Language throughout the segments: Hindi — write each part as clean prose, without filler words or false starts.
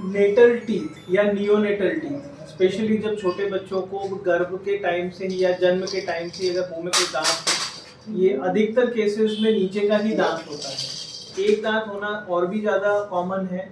नेटल टीथ या नियोनेटल टीथ, स्पेशली जब छोटे बच्चों को गर्भ के टाइम से ही या जन्म के टाइम से अगर मुंह में कोई दांत हो, ये अधिकतर केसेस में नीचे का ही दांत होता है। एक दांत होना और भी ज़्यादा कॉमन है,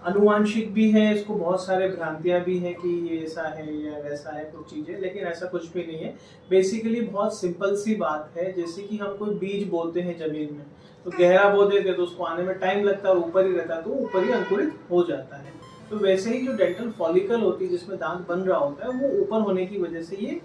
अनुवांशिक भी है, इसको बहुत सारे भ्रांतियां भी हैं कि ये ऐसा है या वैसा है कुछ चीज़ें, लेकिन ऐसा कुछ भी नहीं है। बेसिकली बहुत सिंपल सी बात है, जैसे कि हम कोई बीज बोते हैं जमीन में, तो गहरा बो देते तो उसको आने में टाइम लगता है और ऊपर ही रहता है तो ऊपर ही अंकुरित हो जाता है। तो वैसे ही जो डेंटल फॉलिकल होती है जिसमें दांत बन रहा होता है, वो ऊपर होने की वजह से ये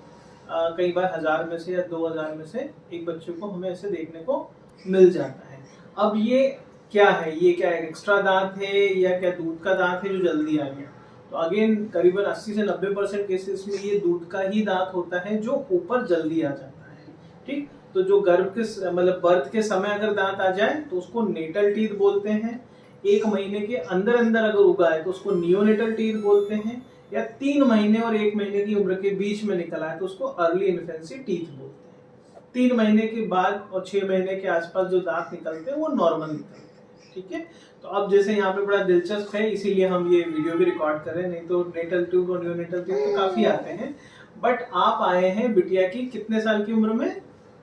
कई बार 1000 में से या 2000 में से एक बच्चे को हमें ऐसे देखने को मिल जाता है। अब ये क्या है, ये क्या है, एक्स्ट्रा दांत है या क्या दूध का दांत है जो जल्दी आ गया? तो अगेन करीबन 80 से 90% केसेस में ये दूध का ही दांत होता है जो ऊपर जल्दी आ जाता है। ठीक, तो जो गर्भ के मतलब बर्थ के समय अगर दांत आ जाए तो उसको नेटल टीथ बोलते हैं। 1 महीने के अंदर अंदर अगर उगा है तो उसको नियोनेटल टीथ बोलते हैं, या 3 महीने और 1 महीने की उम्र के बीच में निकला है तो उसको अर्ली इन्फेंसी टीथ बोलते हैं। 3 महीने के बाद और 6 महीने के आसपास जो दांत निकलते हैं वो नॉर्मल निकलते हैं। ठीक है, तो अब जैसे यहाँ पे बड़ा दिलचस्प है इसीलिए हम ये वीडियो भी रिकॉर्ड कर रहे हैं, नहीं तो नेटल ट्यूब और नियोनेटल ट्यूब तो काफी आते हैं। बट आप आए हैं बिटिया की कितने साल की उम्र में?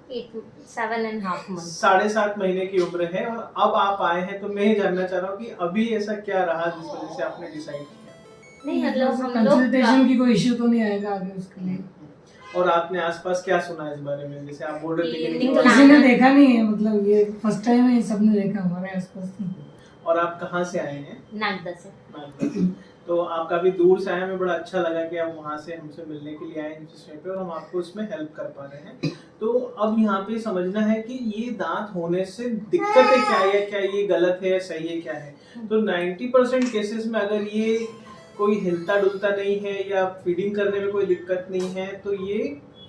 7.5 months। 7.5 महीने की उम्र है, और अब आप आए हैं तो मैं ये जानना चाह रहा हूँ कि अभी ऐसा क्या रहा जिस वजह से आपने डिसाइड किया? नहीं मतलब हम लोग कंसल्टेशन की कोई इश्यू तो नहीं आएगा आगे उसके लिए। और आपने आसपास क्या सुना इस बारे में, जैसे आप बोल रहे थे कि किसी ने देखा नहीं है, मतलब ये फर्स्ट टाइम है सबने देखा हमारे आसपास। और आप कहाँ से आए हैं? नागदा से। नागदा से। तो आप काफी दूर से आए, हमें बड़ा अच्छा लगा कि आप वहाँ से हमसे मिलने के लिए आए हैं जिस पे, और हम आपको इसमें हेल्प कर पा रहे हैं। तो अब यहाँ पे समझना है कि ये दांत होने से दिक्कतें क्या है, क्या ये गलत है, सही है, क्या है। तो 90% केसेस में अगर ये कोई हिलता डुलता नहीं है या फीडिंग करने में कोई दिक्कत नहीं है तो ये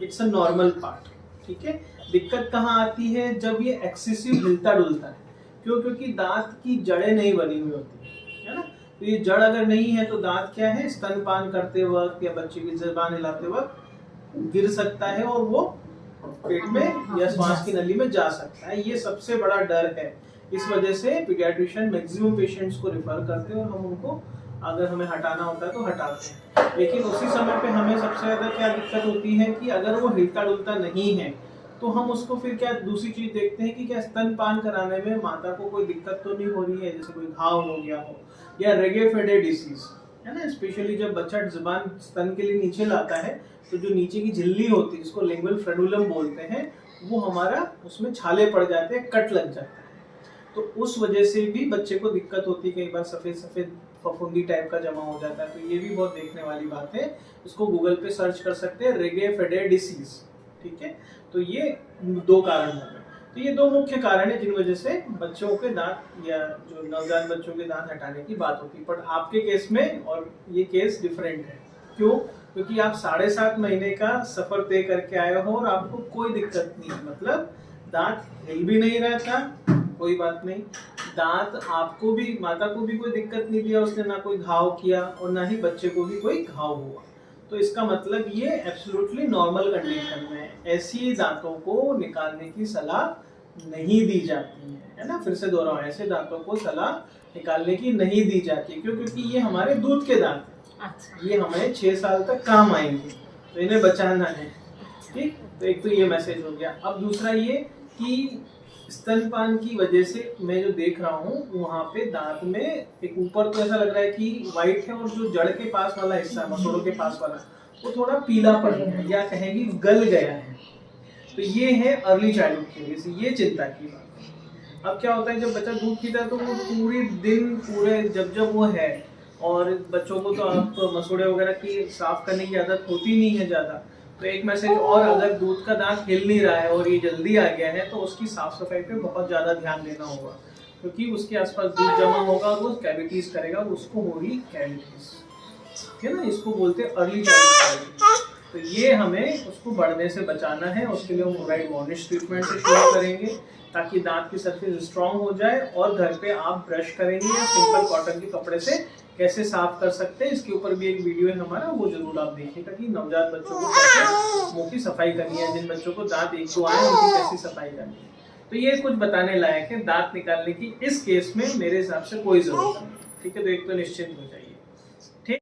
इट्स अ नॉर्मल पार्ट। ठीक है, दिक्कत कहाँ आती है? जब ये एक्सेसिव हिलता डुलता है। क्यों? क्योंकि दांत की जड़ें नहीं बनी हुई होती है ना। तो ये जड़ अगर नहीं है तो दांत क्या है, स्तनपान करते वक्त या बच्चे की ज़बान हिलाते वक्त गिर सकता है और वो पेट में या श्वास की नली में जा सकता है। ये सबसे बड़ा डर है। इस वजह से पीडियाट्रिशियन मैक्सिमम पेशेंट्स को रेफर करते हैं और हम उनको अगर हमें हटाना होता है तो हटाते हैं। लेकिन उसी समय पे हमें सबसे ज़्यादा क्या दिक्कत होती है कि अगर वो हिलता डुलता नहीं है तो हम उसको फिर क्या दूसरी चीज देखते हैं कि क्या स्तनपान कराने में माता को कोई दिक्कत तो नहीं हो रही है, जैसे कोई घाव हो गया हो या रेगे फेडे डिसीज है ना। स्पेशली जब बच्चा जुबान स्तन के लिए नीचे लाता है तो जो नीचे की झिल्ली होती है जिसको लिंगुअल फ्रेनुलम बोलते हैं, वो हमारा उसमें छाले पड़ जाते हैं, कट लग जाता है। तो उस वजह से भी बच्चे को दिक्कत होती है, कई बार सफेद सफेद फफूंदी टाइप का जमा हो जाता है। तो ये भी बहुत देखने वाली बात है, इसको गूगल पे सर्च कर सकते हैं, रेगे फेडे डिसीज। ठीक है, तो ये 2 कारण हो गए। तो ये 2 मुख्य कारण है जिन वजह से बच्चों के दांत या जो नवजात बच्चों के दांत हटाने की बात होती है। पर आपके केस में और ये केस डिफरेंट है। क्यों? क्योंकि आप 7.5 महीने का सफर तय करके आए हो और आपको कोई दिक्कत नहीं है, मतलब दांत हिल भी नहीं रहा था, कोई बात नहीं, दांत आपको भी माता को भी कोई दिक्कत नहीं दिया उसने, ना कोई घाव किया और ना ही बच्चे को भी कोई घाव हुआ। तो इसका मतलब ये एब्सोल्युटली नॉर्मल कंडीशन में ऐसी दांतों को निकालने की सलाह नहीं दी जाती है ना। फिर से दोहराऊं, ऐसे दांतों को सलाह निकालने की नहीं दी जाती। क्यों? क्योंकि ये हमारे दूध के दांत हैं। अच्छा। ये हमें 6 साल तक काम आएंगे, तो इन्हें बचाना है। ठीक, तो एक तो ये मैसेज हो गया। अब दूसरा ये कि स्तनपान की वजह से मैं जो देख रहा हूँ वहाँ पे दांत में एक ऊपर तो ऐसा लग रहा है कि व्हाइट है, और जो जड़ के पास वाला हिस्सा, मसूड़ों के पास वाला, वो थोड़ा पीला पड़ गया है या कहेंगे गल गया है। तो ये है अर्ली चाइल्डहुड के लिए से ये चिंता की बात है। अब क्या होता है, जब बच्चा दूध पीता है तो वो पूरे जब वो है, और बच्चों को तो आप मसूड़े वगैरह की साफ करने की आदत होती नहीं है ज़्यादा। तो एक मैसेज और, अगर दूध का दांत हिल नहीं रहा है और ये जल्दी आ गया है तो उसकी साफ सफाई पे बहुत ज़्यादा ध्यान देना होगा, क्योंकि उसके आसपास दूध जमा होगा, वो कैविटीज करेगा, उसको होगी कैविटीज, ठीक है ना। इसको बोलते हैं अर्ली चाइल्डहुड। तो ये हमें उसको बढ़ने से बचाना है। उसके लिए हम फ्लोराइड वार्निश ट्रीटमेंट से शुरू करेंगे ताकि दांत की सरफेस स्ट्रांग हो जाए, और घर पे आप ब्रश करेंगे या सिंपल कॉटन के कपड़े से कैसे साफ कर सकते हैं, इसके ऊपर भी एक वीडियो है हमारा, वो जरूर आप देखिएगा कि नवजात बच्चों को कैसे मुंह की सफाई करनी है, जिन बच्चों को दांत 1-2 आए उनकी कैसी सफाई करनी है। तो ये कुछ बताने लायक है। दांत निकालने की इस केस में मेरे हिसाब से कोई जरूरत नहीं। ठीक है, तो एक तो निश्चिंत हो जाइए। ठीक।